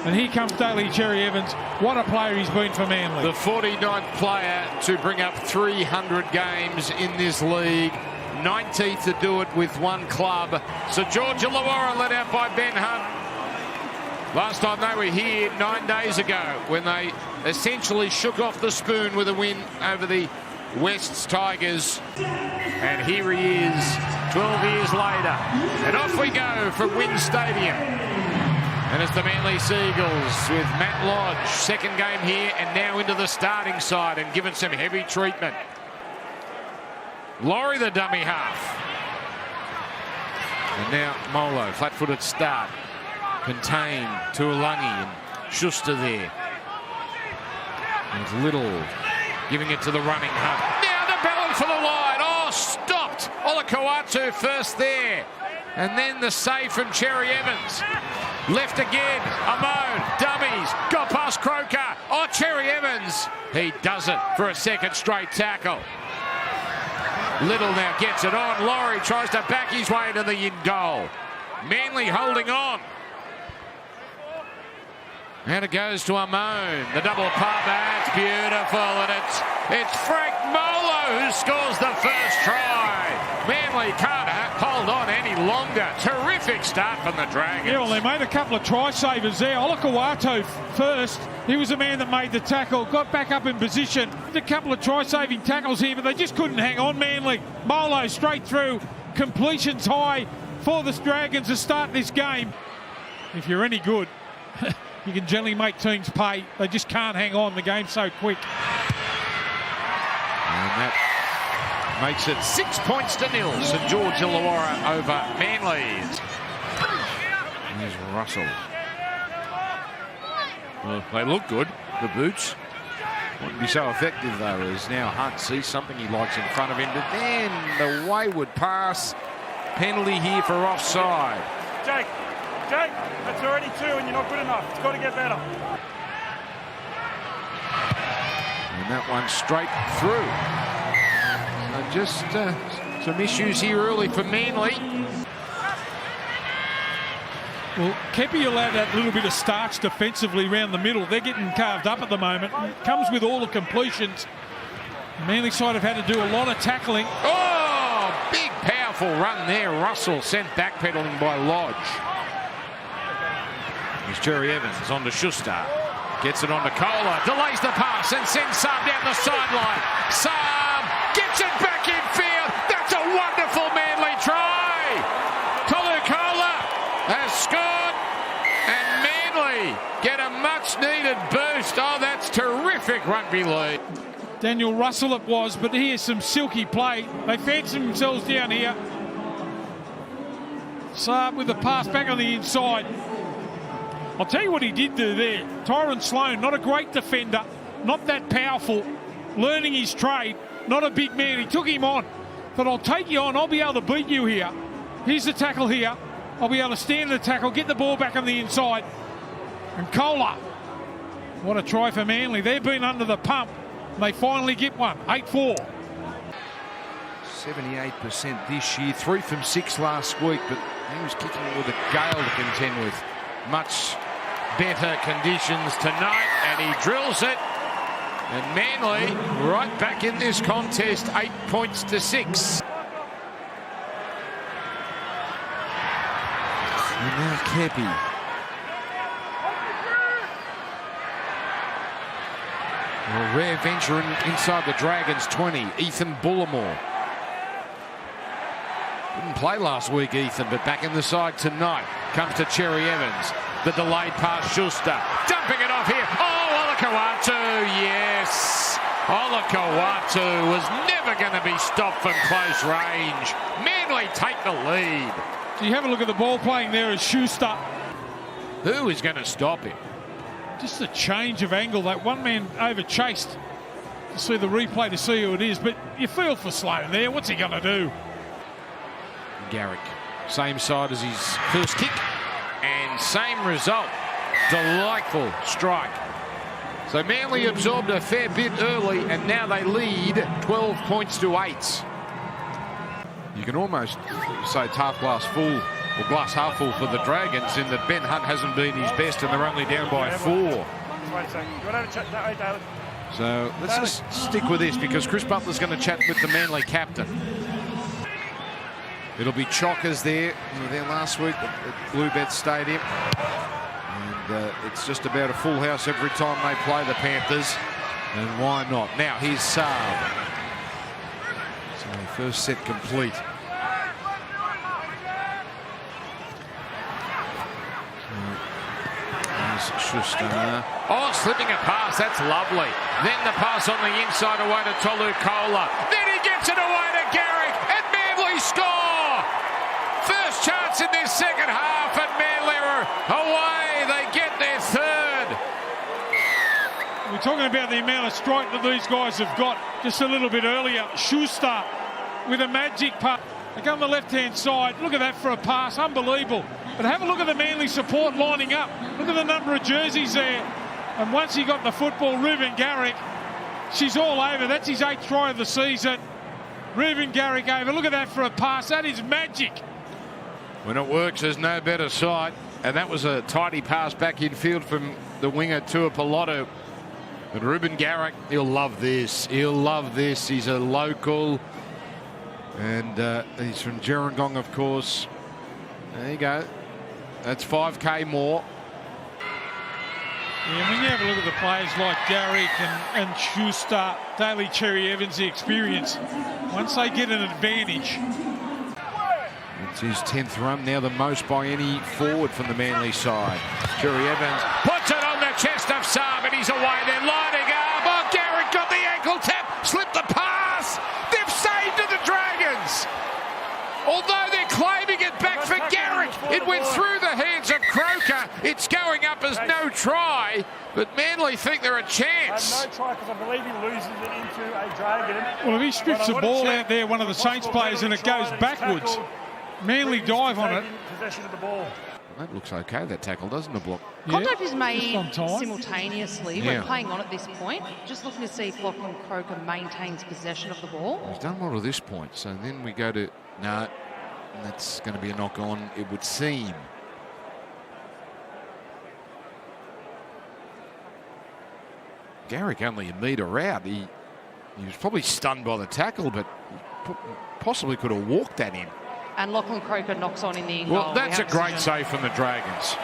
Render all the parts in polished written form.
And here comes Daly Cherry Evans. What a player he's been for Manly. The 49th player to bring up 300 games in this league. 19th to do it with one club. So George Illawarra led out by Ben Hunt. Last time they were here 9 days ago when they essentially shook off the spoon with a win over the West's Tigers. And here he is 12 years later. And off we go from Wynn Stadium. And it's the Manly Seagulls with Matt Lodge, second game here and now into the starting side and given some heavy treatment. Laurie the dummy half. And now Molo, flat-footed start. Contained to Ulangi and Schuster there. And Little giving it to the running Hunt. Now the ballon for the line. Oh, stopped. Olakau'atu first there. And then the save from Cherry Evans. Left again. Amone. Dummies. Got past Croker. Oh, Cherry Evans. He does it for a second straight tackle. Little now gets it on. Laurie tries to back his way to the in goal. Manly holding on. And it goes to Amone. The double pump. That's beautiful. And it's Frank Molo who scores the first try. Manly can't hold on any longer. Terrific start from the Dragons. Yeah, well, they made a couple of try savers there. Olakau'atu first. He was the man that made the tackle. Got back up in position. A couple of try-saving tackles here, but they just couldn't hang on, Manly. Molo straight through. Completions high for the Dragons to start this game. If you're any good, you can generally make teams pay. They just can't hang on. The game's so quick. And that makes it 6 points to 0. St George Illawarra over Manly. There's Russell. Well, they look good, the boots. Wouldn't be so effective though, as now Hunt sees something he likes in front of him. But then the wayward pass. Penalty here for offside. Jake, that's already 2 and you're not good enough. It's got to get better. And that one straight through. Just some issues here early for Manly. Well, Kepi allowed that little bit of starch defensively around the middle. They're getting carved up at the moment. It comes with all the completions. The Manly side have had to do a lot of tackling. Oh, big powerful run there. Russell sent backpedaling by Lodge. Here's Cherry Evans on to Schuster. Gets it on to Kohler. Delays the pass and sends Saab down the sideline. Saab gets it back in field. That's a wonderful Manly try. Kohler has scored. And Manly get a much-needed boost. Oh, that's terrific rugby league. Daniel Russell it was, but here's some silky play. They fancy themselves down here. Saab with the pass back on the inside. I'll tell you what he did do there. Tyron Sloan, not a great defender, not that powerful, learning his trade, not a big man. He took him on. But I'll take you on. I'll be able to beat you here. Here's the tackle here. I'll be able to stand the tackle, get the ball back on the inside. And Kohler. What a try for Manly. They've been under the pump. And they finally get one. 8-4. 78% this year. 3 from 6 last week. But he was kicking with a gale to contend with. Much better conditions tonight. And he drills it. And Manly right back in this contest. 8 points to 6. And now Kepi. A rare venture inside the Dragons 20. Ethan Bullimore. Didn't play last week, Ethan, but back in the side tonight. Comes to Cherry Evans. The delayed pass, Schuster. Dumping it off here. Oh, Olakau'atu, yes. Olakau'atu was never going to be stopped from close range. Manly take the lead. So you have a look at the ball playing there as Schuster. Who is going to stop him? Just a change of angle. That one man over chased to see the replay to see who it is. But you feel for Sloan there. What's he going to do? Garrick, same side as his first kick. And same result. Delightful strike. So Manly absorbed a fair bit early, and now they lead 12 points to 8. You can almost say it's half glass full Well, glass half full for the Dragons in that Ben Hunt hasn't been his best and they're only down by 4. Wait a second. You want to have a chat that way, David? So let's just stick with this because Chris Butler's going to chat with the Manly captain. It'll be Chockers there. We were there last week at Bluebet Stadium. And it's just about a full house every time they play the Panthers. And why not? Now here's Saab. So first set complete. Schuster. Oh, slipping a pass. That's lovely. Then the pass on the inside away to Tolu Kola. Then he gets it away to Garrick. And Manly score! First chance in this second half, and Manly are away. They get their third. We're talking about the amount of strike that these guys have got just a little bit earlier. Schuster with a magic pass. They go on the left-hand side. Look at that for a pass. Unbelievable. But have a look at the Manly support lining up. Look at the number of jerseys there. And once he got the football, Reuben Garrick, she's all over. That's his 8th try of the season. Reuben Garrick over. Look at that for a pass. That is magic. When it works, there's no better sight. And that was a tidy pass back infield from the winger to a Pilato. But Reuben Garrick, he'll love this. He'll love this. He's a local. And he's from Gerringong, of course. There you go. That's 5K more. Yeah, when you have a look at the players like Garrick and Schuster, Daly Cherry Evans, the experience, once they get an advantage. It's his 10th run, now the most by any forward from the Manly side. Cherry Evans puts it on the chest of Saab and he's away. They're lining up. Oh, Garrick got the ankle tap, slipped the pass. They've saved it, the Dragons. Although they're claiming it back for Garrick, it went through the hands of Croker. It's going up as no try, but Manly think they're a chance. No try because I believe he loses it into a Dragon. Well, if he strips the ball out there, one of the Saints players, and it goes backwards, Manly dive on it. Possession of the ball. That looks okay, that tackle, doesn't it, Block? Contact is just made on time. simultaneously when playing on at this point. Just looking to see if Lachlan Croker maintains possession of the ball. He's done well to this point, so then we go to... No, that's going to be a knock on, it would seem. Garrick only a metre out. He was probably stunned by the tackle, but possibly could have walked at him. And Lachlan Croker knocks on in the goal. Well, that's a great save from the Dragons.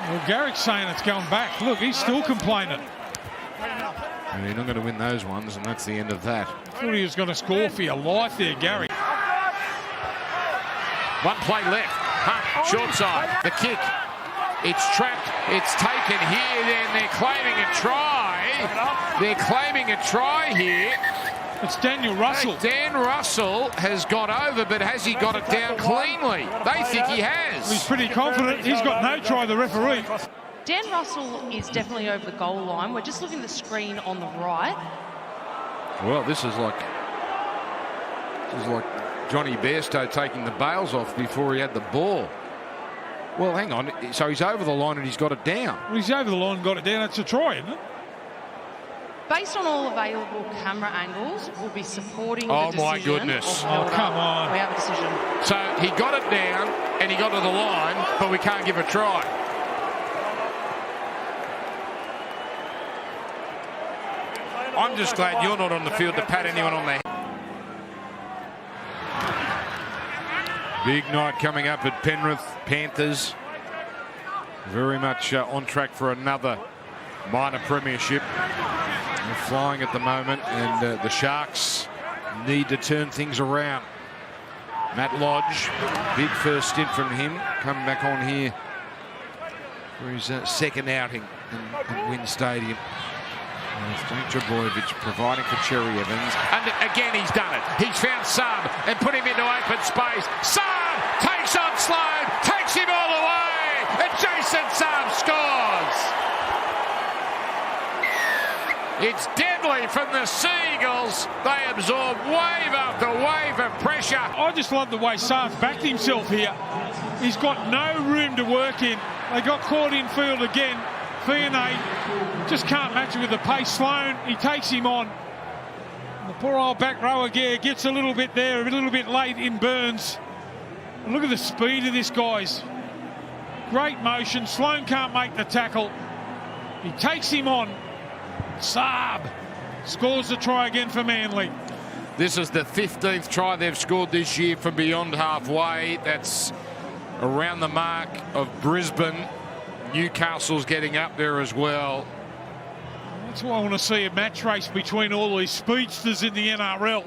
Well, Garrick's saying it's going back. Look, he's still complaining. And you're not going to win those ones, and that's the end of that. I thought he was going to score for your life there, Garrick. One play left. Hunt, short side. The kick. It's trapped. It's taken here. Then they're claiming a try. They're claiming a try here. It's Daniel Russell. Dan Russell has got over, but has he got it down cleanly? They think he has. He's pretty confident. He's got no try, the referee. Dan Russell is definitely over the goal line. We're just looking at the screen on the right. Well, this is like Johnny Bairstow taking the bails off before he had the ball. Well, hang on. So he's over the line and he's got it down. Well, he's over the line and got it down. It's a try, isn't it? Based on all available camera angles, we'll be supporting the decision. Oh, my goodness. Oh, come on. We have a decision. So he got it down and he got to the line, but we can't give a try. I'm just glad you're not on the field to pat anyone on the head. Big night coming up at Penrith. Panthers very much on track for another minor premiership. They're flying at the moment, and the Sharks need to turn things around. Matt Lodge, big first stint from him, coming back on here for his second outing in Wynn Stadium. Frank Trebojevic providing for Cherry Evans. And again, he's done it. He's found Saab and put him into open space. Saab takes on Sloan, takes him all the way, and Jason Saab scores. It's deadly from the Seagulls. They absorb wave after wave of pressure. I just love the way Saab's backed himself here. He's got no room to work in. They got caught in field again. Fionney just can't match it with the pace. Sloan, he takes him on. And the poor old back rower gets a little bit there, a little bit late in Burns. Look at the speed of this, guys. Great motion. Sloan can't make the tackle. He takes him on. Saab scores the try again for Manly. This is the 15th try they've scored this year from beyond halfway. That's around the mark of Brisbane. Newcastle's getting up there as well. That's why I want to see a match race between all these speedsters in the NRL.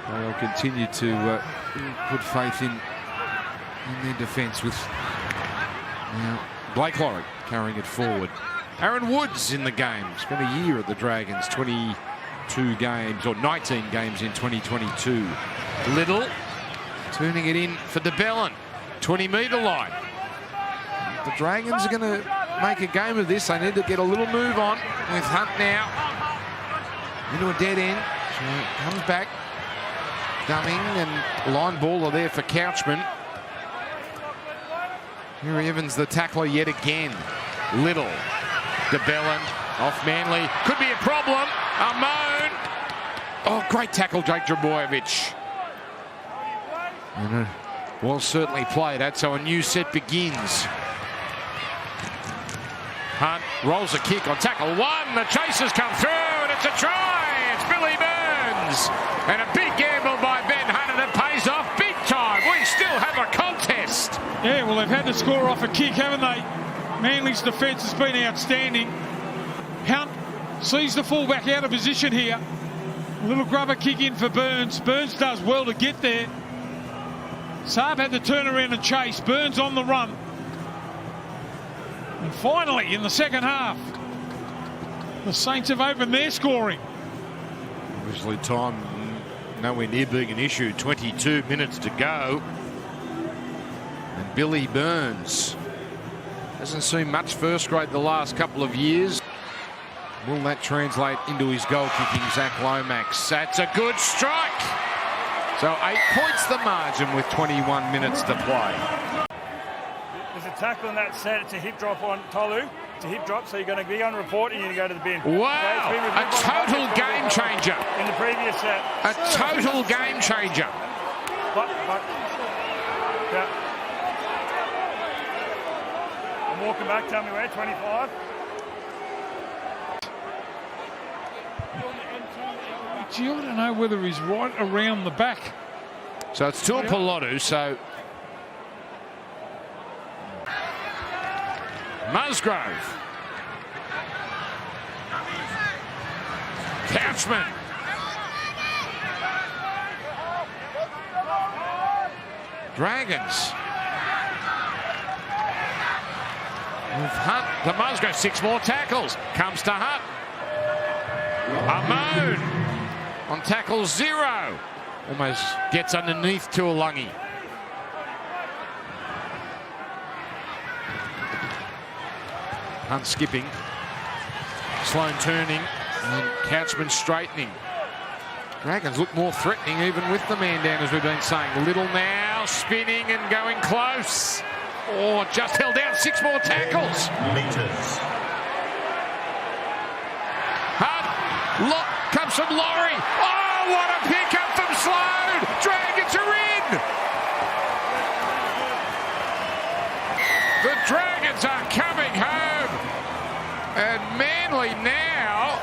They'll continue to put faith in their defence with now Blake Lawrie carrying it forward. Aaron Woods in the game. Spent a year at the Dragons, 22 games or 19 games in 2022. Little turning it in for DeBellin, 20-metre line. The Dragons are going to make a game of this. They need to get a little move on with Hunt now into a dead end. So comes back. Dumming and line ball are there for Couchman. Here Evans, the tackler yet again. Little. DeBellin off Manly. Could be a problem. Amon. Oh, great tackle, Jake Drabojevic. And well, certainly played that, so a new set begins. Hunt rolls a kick on tackle one. The chasers come through, and it's a try. It's Billy Burns. And a big gamble by Ben Hunt, and it pays off big time. We still have a contest. Yeah, well, they've had to score off a kick, haven't they? Manly's defence has been outstanding. Hunt sees the fullback out of position here. A little grubber kick in for Burns. Burns does well to get there. Saab had to turn around and chase. Burns on the run. And finally, in the second half, the Saints have opened their scoring. Obviously, time nowhere near being an issue. 22 minutes to go. And Billy Burns hasn't seen much first grade the last couple of years. Will that translate into his goal kicking, Zach Lomax? That's a good strike. So 8 points the margin with 21 minutes to play. There's a tackle in that set. It's a hip drop on Tolu. It's a hip drop, so you're going to be on report and you're going to go to the bin. Wow, a total game changer. In the previous set. A total game changer. Yeah. I'm walking back, tell me where, 25. Gee, I don't know whether he's right around the back. So it's Tuipulotu, so Musgrove. Couchman. Dragons. With Hunt to Musgrove, 6 more tackles. Comes to Hunt. Amon on tackle 0. Almost gets underneath Tuilagi. Hunt skipping. Sloan turning. And Couchman straightening. Dragons look more threatening even with the man down, as we've been saying. Little now spinning and going close. Oh, just held down 6 more tackles. Hunt comes from Laurie. Oh, what a pickup from Sloan. Dragons are in. The Dragons are coming home. And Manly now,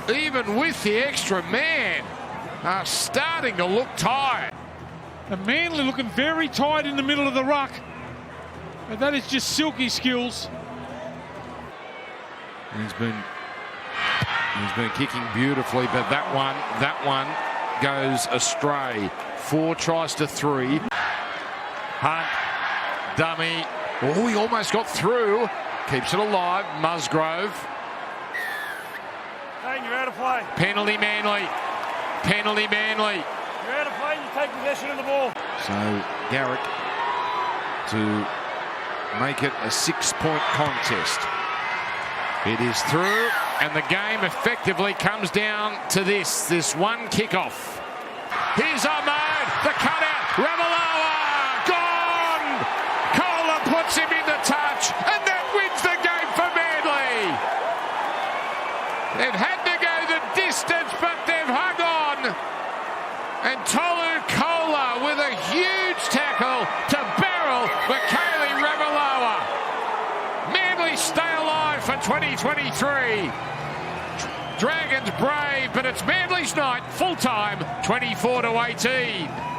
even with the extra man, are starting to look tired. And Manly looking very tight in the middle of the ruck. And that is just silky skills. He's been kicking beautifully, but that one goes astray. 4 tries to 3. Hunt, dummy. Oh, he almost got through. Keeps it alive. Musgrove. Hey, you're out of play. Penalty Manly. Penalty Manly. You're out of play, you take possession of the ball. So Garrick to make it a 6-point contest. It is through, and the game effectively comes down to this one kickoff. Here's Ahmad, the cutout, Ravalawa, gone! Kohler puts him in the touch, and that wins the game for Manly. They've had to go the distance, but they've hung on. they stay alive for 2023. Dragons brave, but it's Manly's night, full time, 24-18.